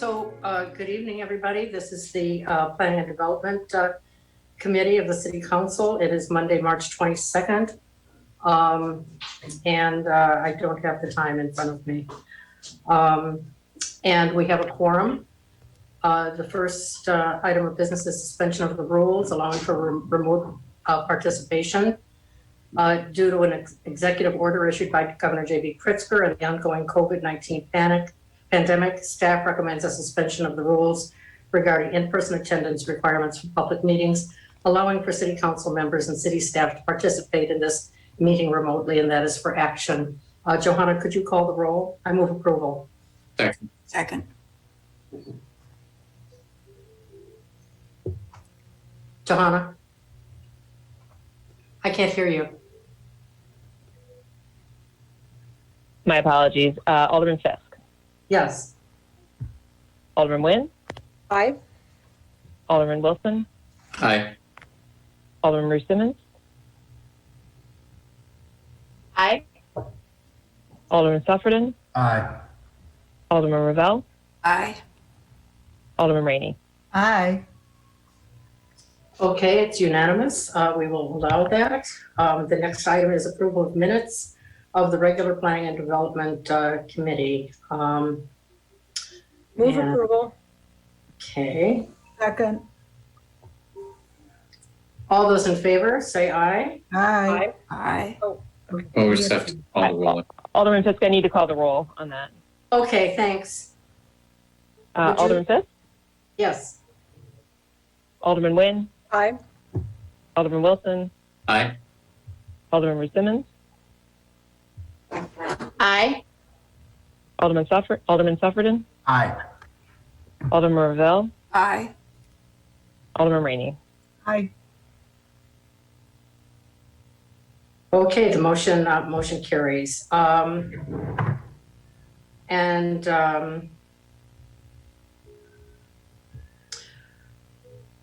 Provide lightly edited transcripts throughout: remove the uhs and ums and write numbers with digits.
Good evening, everybody. This is the Planning and Development Committee of the City Council. It is Monday, March 22nd. I don't have the time in front of me. And we have a quorum. The first item of business is suspension of the rules, allowing for remote participation. Due to an executive order issued by Governor J.B. Pritzker and the ongoing COVID-19 pandemic, staff recommends a suspension of the rules regarding in-person attendance requirements for public meetings, allowing for city council members and city staff to participate in this meeting remotely, and that is for action. Johanna, could you call the roll? I move approval. Second. Johanna? I can't hear you. My apologies. Alderman Fisk. Yes. Alderman Nguyen. Aye. Alderman Wilson. Aye. Alderman Ruth Simmons. Aye. Alderman Suffredin. Aye. Alderman Ravel. Aye. Alderman Rainey. Aye. Okay, it's unanimous. We will allow that. The next item is approval of minutes of the regular Planning and Development Committee. Move and- approval. Okay. Second. All those in favor, say aye. Aye. Aye. Oh, we just have to call the roll. Alderman Fisk, I need to call the roll on that. Okay, thanks. Would you- Alderman Fisk. Yes. Alderman Nguyen. Aye. Alderman Wilson. Aye. Alderman Ruth Simmons. Aye. Alderman Suffredin. Aye. Alderman Ravel. Aye. Alderman Rainey. Aye. Okay, the motion carries.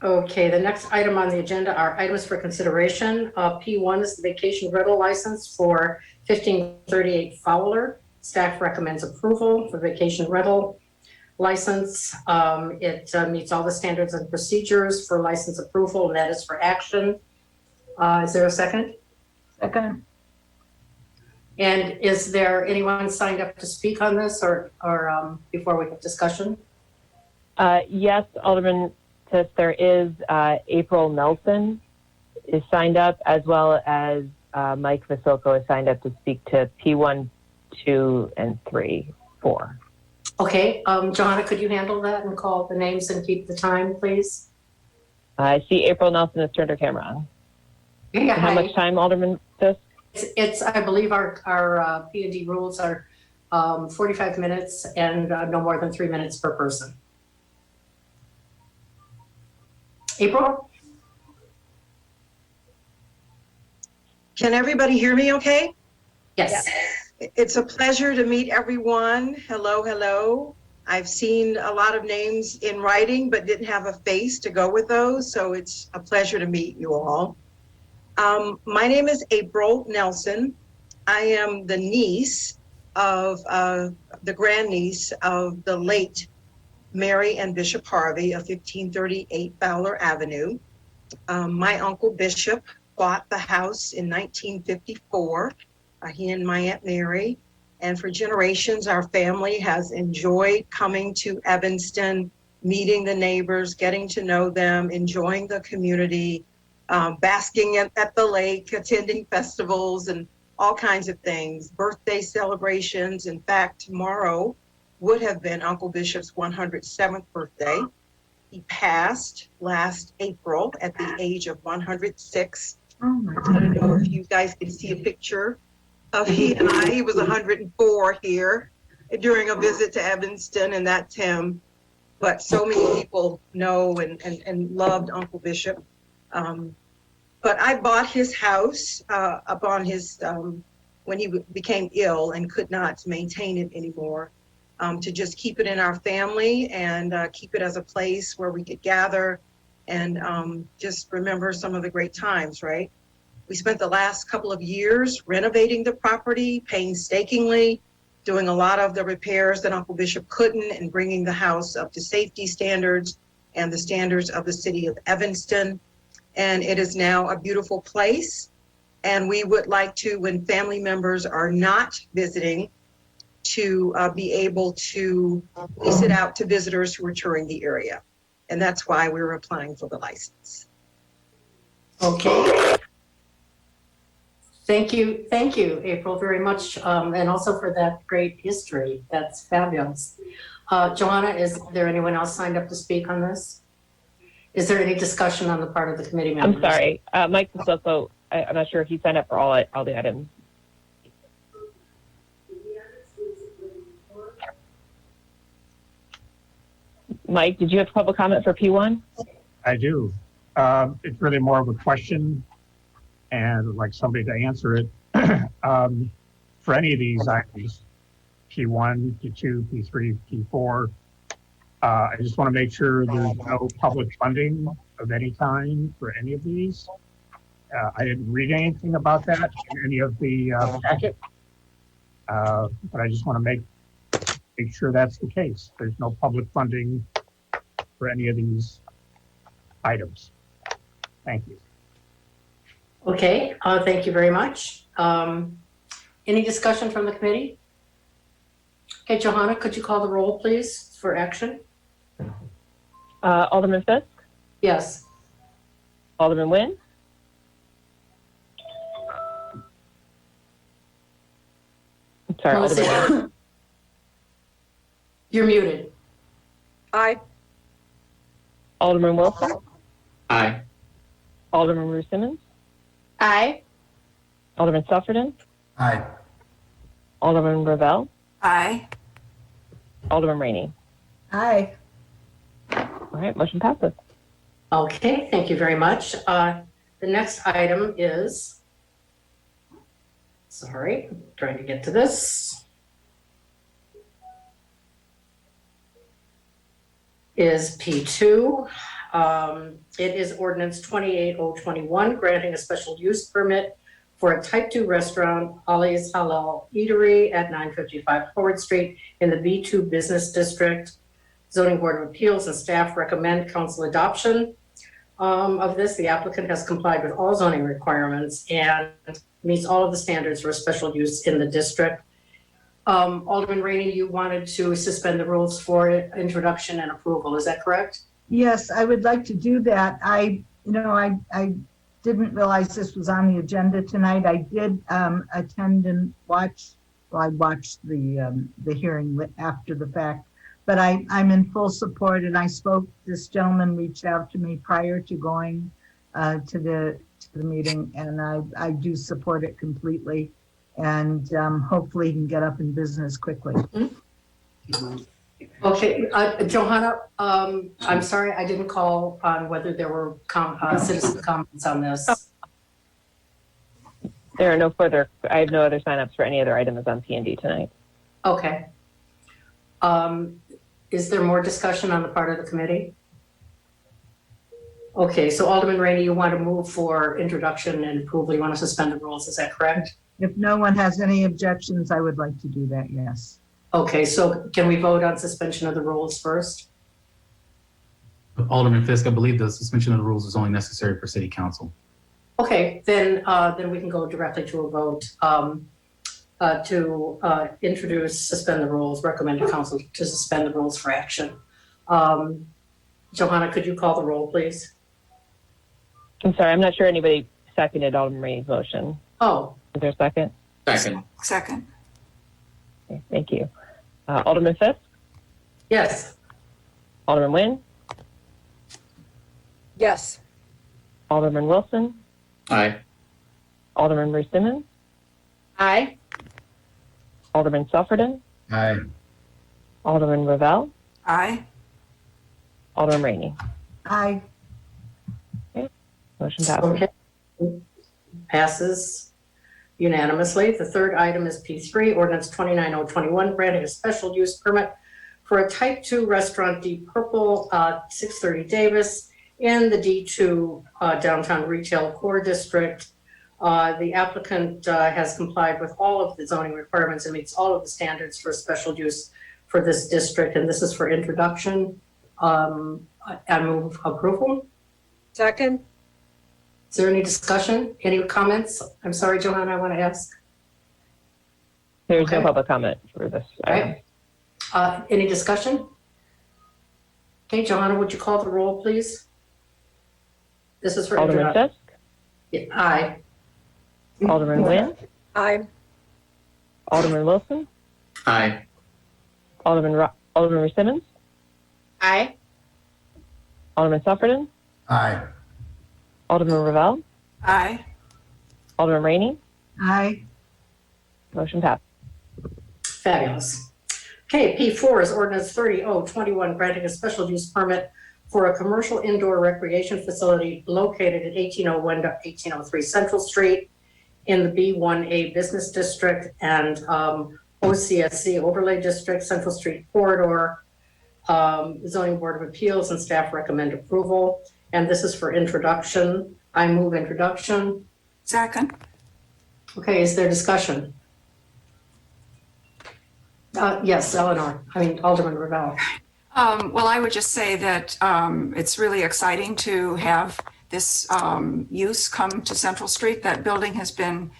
Okay, the next item on the agenda are items for consideration. P1 is the vacation rental license for 1538 Fowler. Staff recommends approval for vacation rental license. It meets all the standards and procedures for license approval, and that is for action. Is there a second? Second. And is there anyone signed up to speak on this or before we have discussion? Yes, Alderman Fisk, there is April Nelson is signed up, as well as Mike Vasilko is signed up to speak to P1, 2, and 3, 4. Okay, Johanna, could you handle that and call the names and keep the time, please? I see April Nelson has turned her camera on. Yeah, How much time, Alderman Fisk? It's I believe our P&D rules are 45 minutes and no more than 3 minutes per person. April? Can everybody hear me okay? Yes. It's a pleasure to meet everyone. Hello, hello. I've seen a lot of names in writing, but didn't have a face to go with those. So it's a pleasure to meet you all. My name is April Nelson. I am the niece of the grandniece of the late Mary and Bishop Harvey of 1538 Fowler Avenue. My uncle Bishop bought the house in 1954, he and my Aunt Mary. And for generations, our family has enjoyed coming to Evanston, meeting the neighbors, getting to know them, enjoying the community, basking at the lake, attending festivals and all kinds of things, birthday celebrations. In fact, tomorrow would have been Uncle Bishop's 107th birthday. He passed last April at the age of 106. I don't know if you guys can see a picture of he and I. He was 104 here during a visit to Evanston, and that's him. But so many people know and loved Uncle Bishop. But I bought his house upon his, when he became ill and could not maintain it anymore, to just keep it in our family and keep it as a place where we could gather and just remember some of the great times, right? We spent the last couple of years renovating the property painstakingly, doing a lot of the repairs that Uncle Bishop couldn't and bringing the house up to safety standards and the standards of the city of Evanston. And it is now a beautiful place. And we would like to, when family members are not visiting, to be able to lease it out to visitors who are touring the area. And that's why we were applying for the license. Okay. Thank you, April, very much, and also for that great history. That's fabulous. Joanna, is there anyone else signed up to speak on this? Is there any discussion on the part of the committee members? I'm sorry, Mike Vassilko, I'm not sure if he signed up for all the items. Mike, did you have public comment for P1? I do. It's really more of a question and I'd like somebody to answer it. For any of these items, P1, P2, P3, P4, I just want to make sure there's no public funding of any kind for any of these. I didn't read anything about that in any of the packet, but I just want to make sure that's the case. There's no public funding for any of these items. Thank you. Okay, thank you very much. Any discussion from the committee? Okay, Johanna, could you call the roll, please, for action? Alderman Fisk, Yes. Alderman Nguyen, sorry, Alderman Nguyen. You're muted. Aye. Alderman Wilson, Aye. Alderman Ruth Simmons, Aye. Alderman Sufferton, Aye. Alderman Ravel, Aye. Alderman Rainey. Aye. All right, motion passes. Okay, thank you very much. The next item is, sorry, I'm trying to get to this, is P2. It is ordinance 28021, granting a special use permit for a type 2 restaurant, Ali's Halal Eatery at 955 Howard Street in the B2 Business District. Zoning Board of Appeals and staff recommend council adoption of this. The applicant has complied with all zoning requirements and meets all of the standards for special use in the district. Alderman Rainey, you wanted to suspend the rules for introduction and approval, is that correct? Yes, I would like to do that. I didn't realize this was on the agenda tonight. I did attend and watch. Well, I watched the hearing after the fact, but I'm in full support. And I spoke. This gentleman reached out to me prior to going to the meeting, and I do support it completely. And hopefully, he can get up in business quickly. Mm-hmm. Okay, Johanna, I'm sorry, I didn't call on whether there were citizen comments on this. There are no further, I have no other signups for any other items on P&D tonight. Okay. Is there more discussion on the part of the committee? Okay, so Alderman Rainey, you want to move for introduction and approval. You want to suspend the rules, is that correct? If no one has any objections, I would like to do that, yes. Okay, so can we vote on suspension of the rules first? Alderman Fisk, I believe the suspension of the rules is only necessary for city council. Okay, then we can go directly to a vote to introduce, suspend the rules, recommend to council to suspend the rules for action. Johanna, could you call the roll, please? I'm sorry, I'm not sure anybody seconded Alderman Rainey's motion. Oh, Is there a second? Second. Second. Okay, thank you. Alderman Fisk, yes. Alderman Nguyen, Yes. Alderman Wilson, Aye. Alderman Ruth Simmons, Aye. Alderman Sufferton, Aye. Alderman Ravel, Aye. Alderman Rainey. Aye. Motion passes. Okay. Passes unanimously. The third item is P3, ordinance 29021, granting a special use permit for a type 2 restaurant, Deep Purple, 630 Davis, in the D2 downtown retail core district. The applicant has complied with all of the zoning requirements and meets all of the standards for special use for this district, and this is for introduction. I move approval. Second? Is there any discussion? Any comments? I'm sorry, Johanna, I want to ask. There's Okay. no public comment for this. item. Right. Any discussion? Okay, Johanna, would you call the roll, please? This is for Alderman introduction. Fisk, Yeah, aye. Alderman Nguyen, Aye. Alderman Wilson, Aye. Alderman Simmons, Aye. Alderman Suffredin, Aye. Alderman Ravel, Aye. Alderman Rainey. Aye. Motion passed. Fabulous. Okay, P4 is ordinance 30-021, granting a special use permit for a commercial indoor recreation facility located at 1801 to 1803 Central Street in the B1A Business District and OCSC Overlay District, Central Street Corridor. Zoning Board of Appeals and staff recommend approval. And this is for introduction. I move introduction. Second? Okay, is there discussion? Yes, Alderman Ravel. Well, I would just say that it's really exciting to have this use come to Central Street. That building has been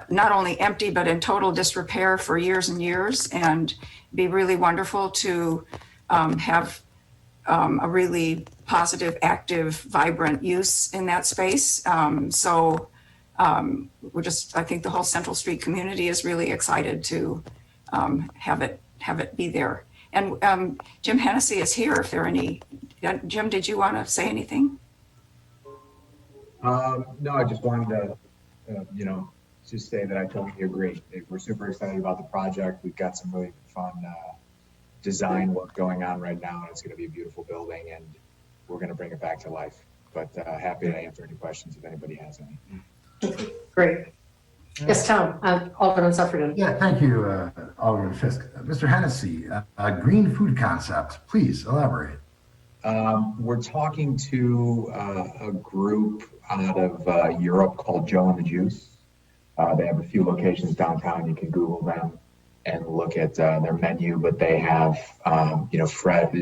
not only empty, but in total disrepair for years and years, and be really wonderful to have a really positive, active, vibrant use in that space. I think the whole Central Street community is really excited to have it be there. And Jim Hennessy is here if there are any. Jim, did you want to say anything? No, I just wanted to, just say that I totally agree. We're super excited about the project. We've got some really fun design work going on right now, and it's going to be a beautiful building, and we're going to bring it back to life. But happy to answer any questions if anybody has any. Great. Yes, Tom, Alderman Suffredin. Yeah, thank you, Alderman Fisk. Mr. Hennessy, green food concept, please elaborate. We're talking to a group out of Europe called Joe and the Juice. They have a few locations downtown. You can Google them and look at their menu, but they have, fresh,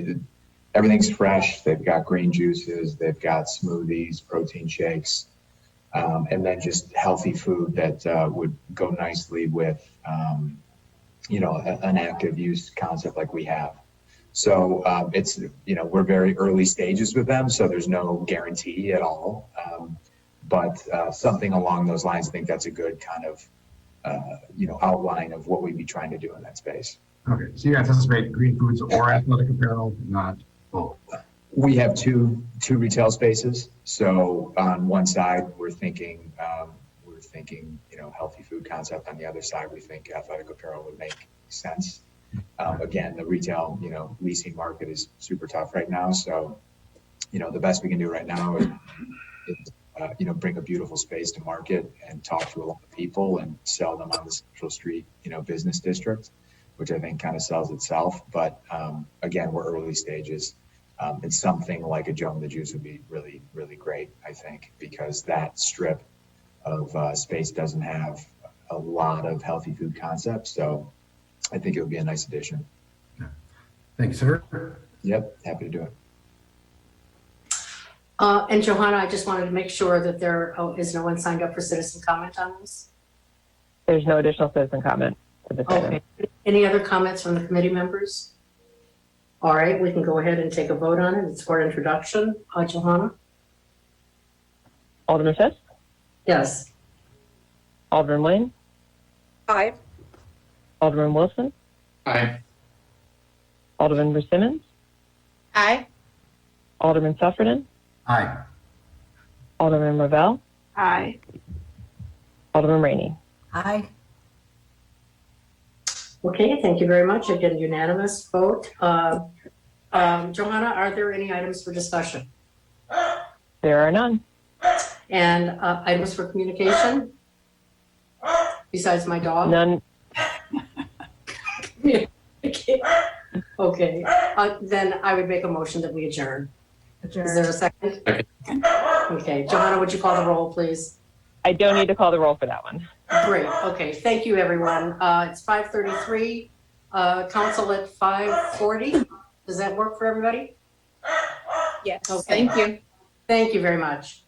everything's fresh. They've got green juices, they've got smoothies, protein shakes, and then just healthy food that would go nicely with, an active use concept like we have. So it's, we're very early stages with them, so there's no guarantee at all. But something along those lines, I think that's a good kind of, outline of what we'd be trying to do in that space. Okay, so you anticipate green foods or athletic apparel, not both? We have two retail spaces. So on one side, we're thinking, healthy food concept. On the other side, we think athletic apparel would make sense. Again, the retail, leasing market is super tough right now. So, the best we can do right now is bring a beautiful space to market and talk to a lot of people and sell them on the Central Street, business district, which I think kind of sells itself. But again, we're early stages. It's something like a Joe and the Juice would be really, really great, I think, because that strip of space doesn't have a lot of healthy food concepts. So I think it would be a nice addition. Thank you, sir. Yep, happy to do it. And Johanna, I just wanted to make sure that there is no one signed up for citizen comment on this. There's no additional citizen comment for this item. Okay. Any other comments from the committee members? All right, we can go ahead and take a vote on it. It's for introduction. Johanna? Alderman Fisk, Yes. Alderman Nguyen, Aye. Alderman Wilson, Aye. Alderman Simmons, Aye. Alderman Suffredin, Aye. Alderman Ravel, Aye. Alderman Rainey. Aye. Okay, thank you very much. Again, unanimous vote. Johanna, are there any items for discussion? There are none. And items for communication? Besides my dog? None. Okay, then I would make a motion that we adjourn. Is there a second? Second. Okay, Johanna, would you call the roll, please? I don't need to call the roll for that one. Great, okay, thank you, everyone. It's 5:33, council at 5:40. Does that work for everybody? Yes. Okay. Thank you. Thank you very much.